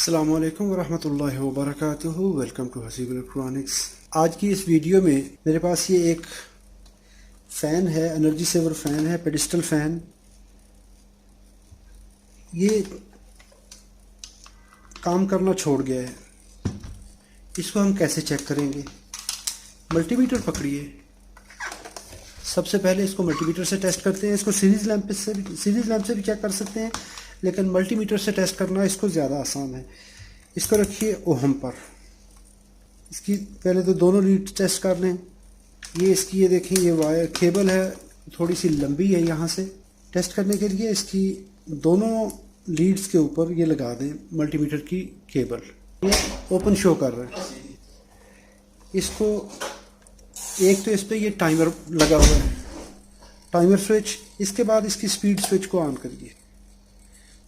अस्सलामु अलैकुम वरहमतुल्लाहि वबरकातुहू। Welcome to Haseeb electronics. आज की इस वीडियो में मेरे पास ये एक फ़ैन है, एनर्जी सेवर फ़ैन है, पेडिस्टल फ़ैन। ये काम करना छोड़ गया है। इसको हम कैसे चेक करेंगे? मल्टीमीटर पकड़िए। सबसे पहले इसको मल्टीमीटर से टेस्ट करते हैं। इसको सीरीज़ लैंप से भी चेक कर सकते हैं, लेकिन मल्टीमीटर से टेस्ट करना इसको ज़्यादा आसान है। इसको रखिए ओहम पर। इसकी पहले तो दोनों लीड टेस्ट कर लें। ये देखें, ये वायर केबल है, थोड़ी सी लंबी है। यहाँ से टेस्ट करने के लिए इसकी दोनों लीड्स के ऊपर ये लगा दें मल्टीमीटर की केबल। ये ओपन शो कर रहा है। इसको एक तो इस पर ये टाइमर लगा हुआ है, टाइमर स्विच। इसके बाद इसकी स्पीड स्विच को ऑन करिए।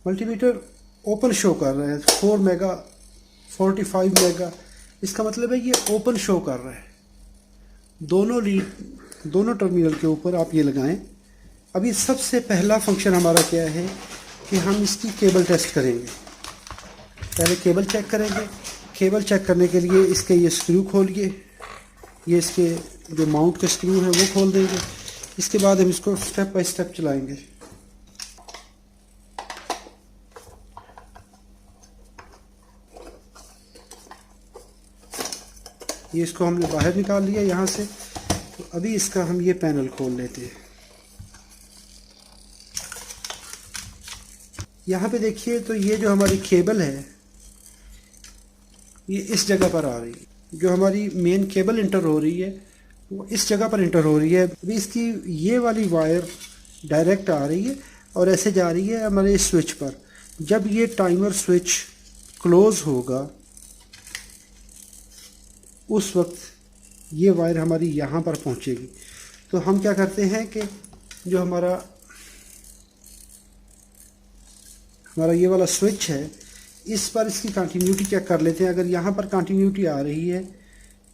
मल्टीमीटर ओपन शो कर रहा है 4 मेगा 45 मेगा। इसका मतलब है ये ओपन शो कर रहा है। दोनों टर्मिनल के ऊपर आप ये लगाएं। अभी सबसे पहला फंक्शन हमारा क्या है कि हम इसकी केबल टेस्ट करेंगे। पहले केबल चेक करेंगे। केबल चेक करने के लिए इसके ये स्क्रू खोलिए। ये इसके जो माउंट के स्क्रू हैं वो खोल देंगे। इसके बाद हम इसको स्टेप बाय स्टेप चलाएंगे। ये इसको हमने बाहर निकाल लिया यहाँ से। तो अभी इसका हम ये पैनल खोल लेते हैं। यहाँ पे देखिए, तो ये जो हमारी केबल है ये इस जगह पर आ रही है। जो हमारी मेन केबल इंटर हो रही है वो इस जगह पर इंटर हो रही है। अभी इसकी ये वाली वायर डायरेक्ट आ रही है और ऐसे जा रही है हमारे इस स्विच पर। जब ये टाइमर स्विच क्लोज होगा उस वक्त ये वायर हमारी यहाँ पर पहुँचेगी। तो हम क्या करते हैं कि जो हमारा ये वाला स्विच है, इस पर इसकी कंटिन्यूटी चेक कर लेते हैं। अगर यहाँ पर कंटिन्यूटी आ रही है,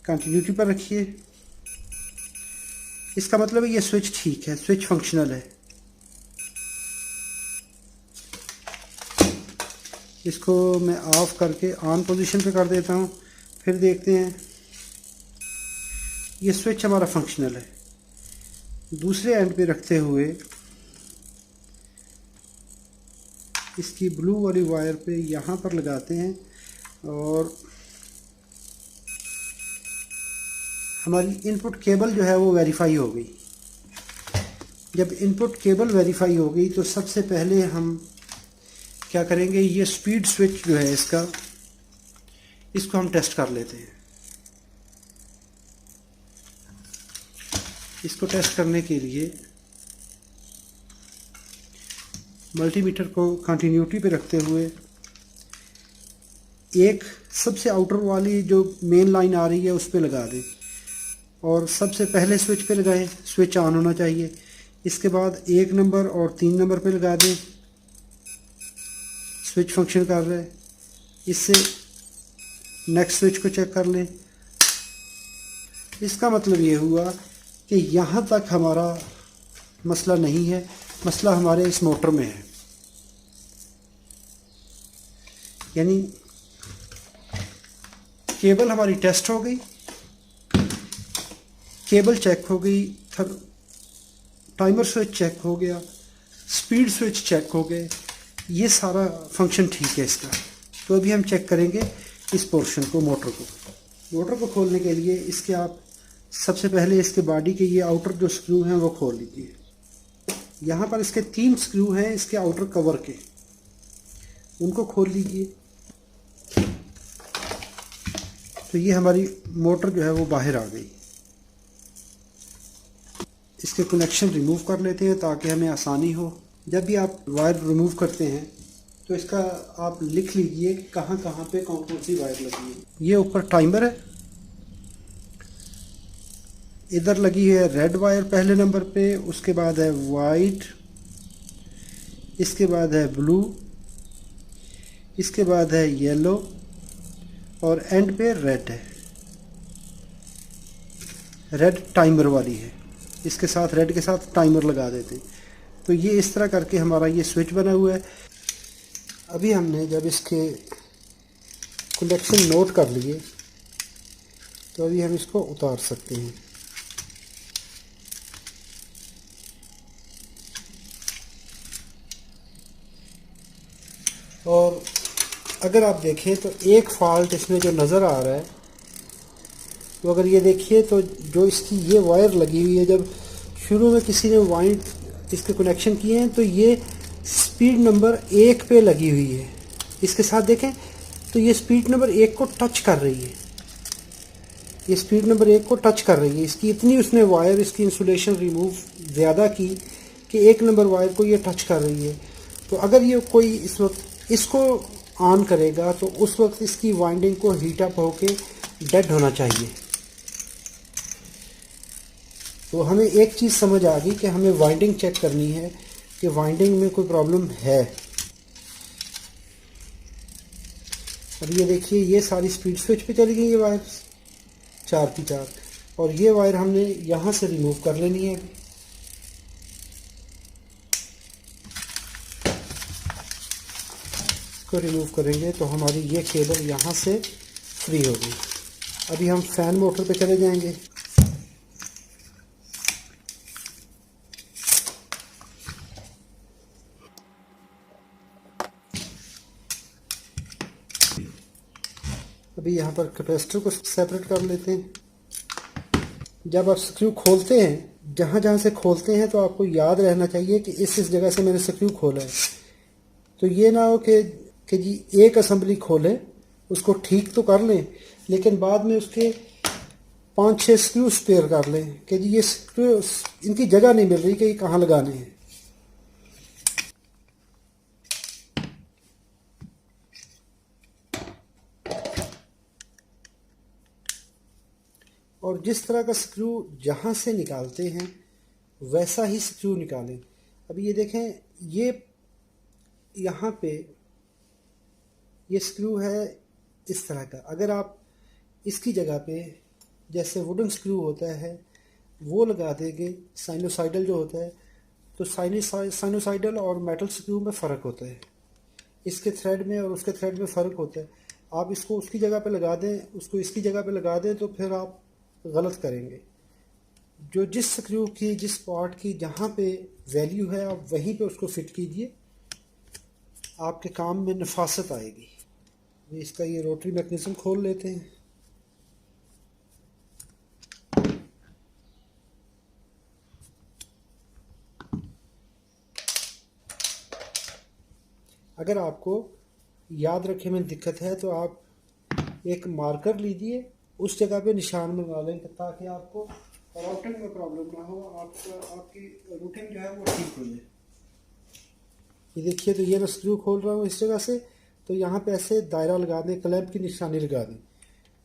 कंटिन्यूटी पर रखिए। इसका मतलब है ये स्विच ठीक है, स्विच फंक्शनल है। इसको मैं ऑफ करके ऑन पोजीशन पे कर देता हूँ। फिर देखते हैं, ये स्विच हमारा फंक्शनल है। दूसरे एंड पे रखते हुए इसकी ब्लू वाली वायर पे यहाँ पर लगाते हैं और हमारी इनपुट केबल जो है वो वेरीफाई हो गई। जब इनपुट केबल वेरीफाई हो गई तो सबसे पहले हम क्या करेंगे, ये स्पीड स्विच जो है इसको हम टेस्ट कर लेते हैं। इसको टेस्ट करने के लिए मल्टीमीटर को कंटिन्यूटी पे रखते हुए एक सबसे आउटर वाली जो मेन लाइन आ रही है उस पे लगा दें और सबसे पहले स्विच पे लगाएं। स्विच ऑन होना चाहिए। इसके बाद 1 नंबर और 3 नंबर पे लगा दें। स्विच फंक्शन कर रहा है। इससे नेक्स्ट स्विच को चेक कर लें। इसका मतलब ये हुआ कि यहाँ तक हमारा मसला नहीं है, मसला हमारे इस मोटर में है। यानी केबल हमारी टेस्ट हो गई, केबल चेक हो गई, टाइमर स्विच चेक हो गया, स्पीड स्विच चेक हो गए। ये सारा फंक्शन ठीक है इसका। तो अभी हम चेक करेंगे इस पोर्शन को, मोटर को खोलने के लिए इसके आप सबसे पहले इसके बॉडी के ये आउटर जो स्क्रू हैं वो खोल लीजिए। यहाँ पर इसके 3 स्क्रू हैं इसके आउटर कवर के, उनको खोल लीजिए। तो ये हमारी मोटर जो है वो बाहर आ गई। इसके कनेक्शन रिमूव कर लेते हैं ताकि हमें आसानी हो। जब भी आप वायर रिमूव करते हैं तो इसका आप लिख लीजिए कहाँ कहाँ पे कौन कौन सी वायर लगी है। ये ऊपर टाइमर है, इधर लगी है रेड वायर पहले नंबर पे, उसके बाद है वाइट, इसके बाद है ब्लू, इसके बाद है येलो और एंड पे रेड है। रेड टाइमर वाली है, इसके साथ रेड के साथ टाइमर लगा देते हैं। तो ये इस तरह करके हमारा ये स्विच बना हुआ है। अभी हमने जब इसके कनेक्शन नोट कर लिए, तो अभी हम इसको उतार सकते हैं। और अगर आप देखें तो एक फॉल्ट इसमें जो नज़र आ रहा है, तो अगर ये देखिए तो जो इसकी ये वायर लगी हुई है, जब शुरू में किसी ने वायर इसके कनेक्शन किए हैं तो ये स्पीड नंबर 1 पे लगी हुई है। इसके साथ देखें तो ये स्पीड नंबर 1 को टच कर रही है, ये स्पीड नंबर 1 को टच कर रही है। इसकी इतनी उसने वायर, इसकी इंसुलेशन रिमूव ज़्यादा की कि 1 नंबर वायर को ये टच कर रही है। तो अगर ये कोई इस वक्त इसको ऑन करेगा तो उस वक्त इसकी वाइंडिंग को हीट अप होके डेड होना चाहिए। तो हमें एक चीज़ समझ आ गई कि हमें वाइंडिंग चेक करनी है कि वाइंडिंग में कोई प्रॉब्लम है। अब ये देखिए ये सारी स्पीड स्विच पे चली गई ये वायर 4 की 4, और ये वायर हमने यहाँ से रिमूव कर लेनी है। इसको रिमूव करेंगे तो हमारी ये केबल यहाँ से फ्री होगी। अभी हम फैन मोटर पे चले जाएंगे। अभी यहाँ पर कैपेसिटर को सेपरेट कर लेते हैं। जब आप स्क्रू खोलते हैं, जहाँ जहाँ से खोलते हैं तो आपको याद रहना चाहिए कि इस जगह से मैंने स्क्रू खोला है। तो ये ना हो कि जी एक असेंबली खोलें, उसको ठीक तो कर लें, लेकिन बाद में उसके 5-6 स्क्रू स्पेयर कर लें कि जी ये स्क्रू इनकी जगह नहीं मिल रही कि ये कहाँ लगाने हैं। और जिस तरह का स्क्रू जहाँ से निकालते हैं वैसा ही स्क्रू निकालें। अभी ये देखें, ये यहाँ पे ये स्क्रू है इस तरह का। अगर आप इसकी जगह पे जैसे वुडन स्क्रू होता है वो लगा देंगे, साइनोसाइडल जो होता है, तो साइनोसाइडल और मेटल स्क्रू में फ़र्क होता है, इसके थ्रेड में और उसके थ्रेड में फ़र्क होता है। आप इसको उसकी जगह पे लगा दें, उसको इसकी जगह पे लगा दें, तो फिर आप गलत करेंगे। जो जिस स्क्रू की, जिस पार्ट की जहाँ पे वैल्यू है, आप वहीं पे उसको फिट कीजिए, आपके काम में नफासत आएगी। इसका ये रोटरी मैकेनिज्म खोल लेते हैं। अगर आपको याद रखे में दिक्कत है तो आप एक मार्कर लीजिए, उस जगह पे निशान बना लें ताकि आपको राउटिंग में प्रॉब्लम ना हो, आपकी रूटिंग जो है वो ठीक हो जाए। ये देखिए, तो ये मैं स्क्रू खोल रहा हूँ इस जगह से, तो यहाँ पे ऐसे दायरा लगा दें, क्लैंप की निशानी लगा दें।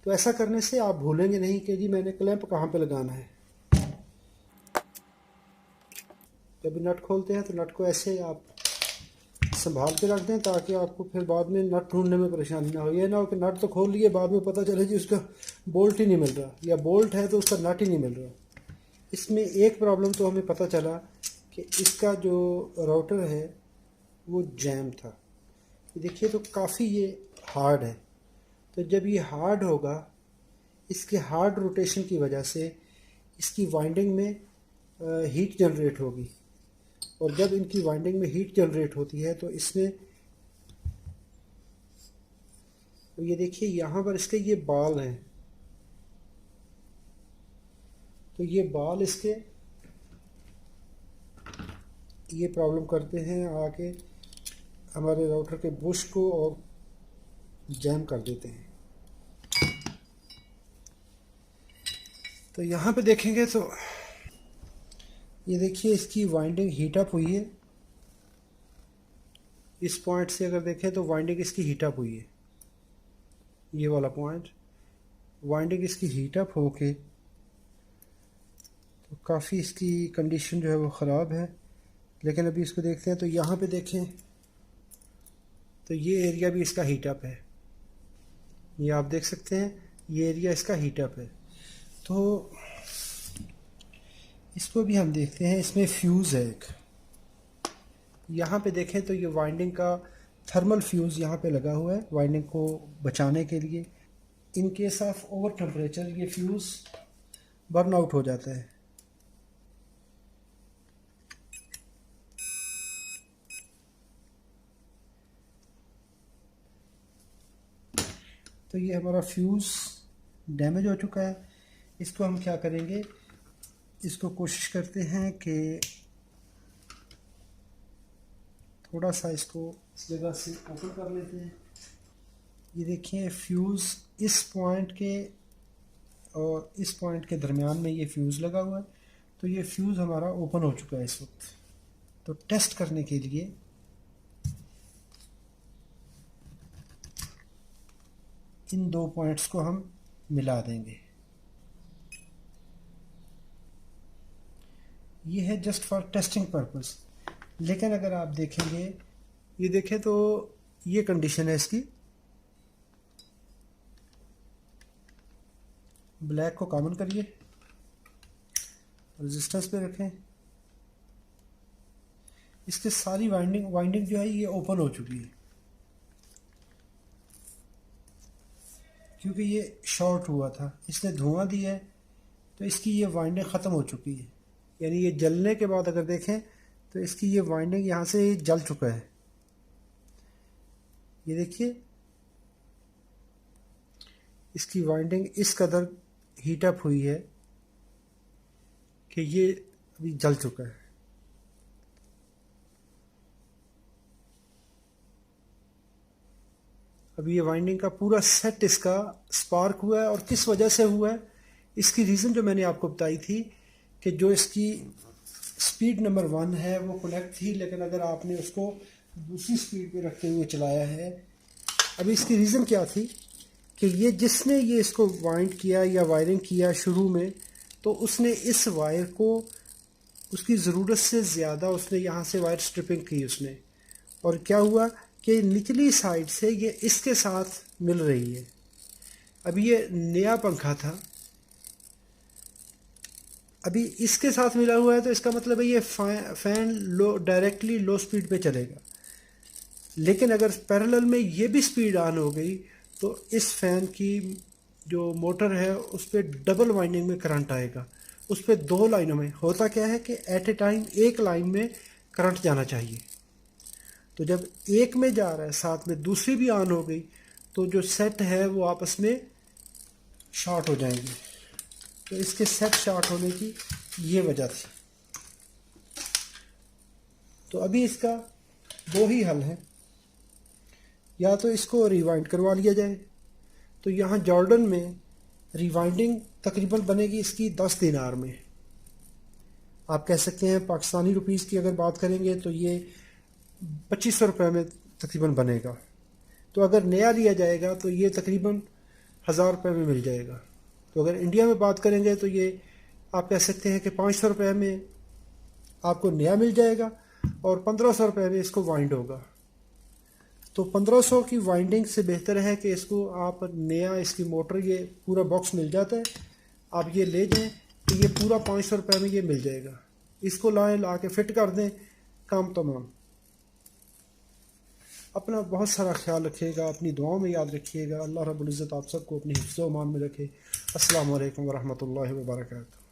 तो ऐसा करने से आप भूलेंगे नहीं कि जी मैंने क्लैंप कहाँ पे लगाना है। जब नट खोलते हैं तो नट को ऐसे आप संभाल के रख दें ताकि आपको फिर बाद में नट ढूंढने में परेशानी ना हो। ये ना हो कि नट तो खोल लिए, बाद में पता चले जी उसका बोल्ट ही नहीं मिल रहा, या बोल्ट है तो उसका नट ही नहीं मिल रहा। इसमें एक प्रॉब्लम तो हमें पता चला कि इसका जो राउटर है वो जैम था। देखिए तो काफ़ी ये हार्ड है। तो जब ये हार्ड होगा, इसके हार्ड रोटेशन की वजह से इसकी वाइंडिंग में हीट जनरेट होगी, और जब इनकी वाइंडिंग में हीट जनरेट होती है तो इसमें, तो ये देखिए यहाँ पर इसके ये बाल हैं, तो ये बाल इसके ये प्रॉब्लम करते हैं, आके हमारे राउटर के बुश को और जैम कर देते हैं। तो यहाँ पे देखेंगे तो ये देखिए इसकी वाइंडिंग हीट अप हुई है। इस पॉइंट से अगर देखें तो वाइंडिंग इसकी हीट अप हुई है, ये वाला पॉइंट वाइंडिंग इसकी हीट अप होके तो काफ़ी इसकी कंडीशन जो है वो ख़राब है। लेकिन अभी इसको देखते हैं तो यहाँ पे देखें तो ये एरिया भी इसका हीट अप है, ये आप देख सकते हैं, ये एरिया इसका हीट अप है। तो इसको भी हम देखते हैं, इसमें फ्यूज़ है एक। यहाँ पे देखें तो ये वाइंडिंग का थर्मल फ्यूज़ यहाँ पे लगा हुआ है वाइंडिंग को बचाने के लिए। In case of over temperature ये फ्यूज़ बर्न आउट हो जाता है। तो ये हमारा फ्यूज़ डैमेज हो चुका है। इसको हम क्या करेंगे, इसको कोशिश करते हैं कि थोड़ा सा इसको इस जगह से ओपन कर लेते हैं। ये देखिए फ्यूज़ इस पॉइंट के और इस पॉइंट के दरमियान में ये फ्यूज़ लगा हुआ है। तो ये फ्यूज़ हमारा ओपन हो चुका है इस वक्त। तो टेस्ट करने के लिए इन दो पॉइंट्स को हम मिला देंगे। ये है जस्ट फॉर टेस्टिंग पर्पस। लेकिन अगर आप देखेंगे, ये देखें तो ये कंडीशन है इसकी। ब्लैक को कॉमन करिए, रेजिस्टेंस पे रखें। इसके सारी वाइंडिंग जो है ये ओपन हो चुकी है, क्योंकि ये शॉर्ट हुआ था, इसने धुआं दिया है तो इसकी ये वाइंडिंग ख़त्म हो चुकी है। यानी ये जलने के बाद अगर देखें तो इसकी ये वाइंडिंग यहाँ से जल चुका है। ये देखिए इसकी वाइंडिंग इस कदर हीट अप हुई है कि ये अभी जल चुका है। अभी ये वाइंडिंग का पूरा सेट इसका स्पार्क हुआ है। और किस वजह से हुआ है, इसकी रीज़न जो मैंने आपको बताई थी कि जो इसकी स्पीड नंबर 1 है वो कनेक्ट थी, लेकिन अगर आपने उसको दूसरी स्पीड पे रखते हुए चलाया है। अभी इसकी रीज़न क्या थी कि ये जिसने ये इसको वाइंड किया या वायरिंग किया शुरू में, तो उसने इस वायर को उसकी ज़रूरत से ज़्यादा उसने यहाँ से वायर स्ट्रिपिंग की उसने। और क्या हुआ कि निचली साइड से ये इसके साथ मिल रही है। अभी ये नया पंखा था, अभी इसके साथ मिला हुआ है, तो इसका मतलब है ये फ़ैन डायरेक्टली लो स्पीड पे चलेगा। लेकिन अगर पैरेलल में ये भी स्पीड ऑन हो गई तो इस फ़ैन की जो मोटर है उस पर डबल वाइंडिंग में करंट आएगा। उस पर दो लाइनों में होता क्या है कि एट ए टाइम एक लाइन में करंट जाना चाहिए। तो जब एक में जा रहा है साथ में दूसरी भी ऑन हो गई तो जो सेट है वो आपस में शॉर्ट हो जाएंगे। तो इसके सेट शॉर्ट होने की ये वजह थी। तो अभी इसका दो ही हल है, या तो इसको रिवाइंड करवा लिया जाए। तो यहाँ जॉर्डन में रिवाइंडिंग तकरीबन बनेगी इसकी 10 दिनार में। आप कह सकते हैं पाकिस्तानी रुपीस की अगर बात करेंगे तो ये 2500 रुपये में तकरीबन बनेगा। तो अगर नया लिया जाएगा तो ये तकरीबन 1000 रुपये में मिल जाएगा। तो अगर इंडिया में बात करेंगे तो ये आप कह सकते हैं कि 500 रुपये में आपको नया मिल जाएगा और 1500 रुपये में इसको वाइंड होगा। तो 1500 की वाइंडिंग से बेहतर है कि इसको आप नया, इसकी मोटर ये पूरा बॉक्स मिल जाता है, आप ये ले जाएं तो ये पूरा 500 रुपये में ये मिल जाएगा। इसको लाएं, ला के फिट कर दें, काम तमाम। अपना बहुत सारा ख्याल रखिएगा, अपनी दुआओं में याद रखिएगा। अल्लाह रब्बुल इज़्ज़त आप सबको अपनी हिफ्ज़-ओ-अमान में रखे। अस्सलामु अलैकुम व रहमतुल्लाहि व बरकातहू।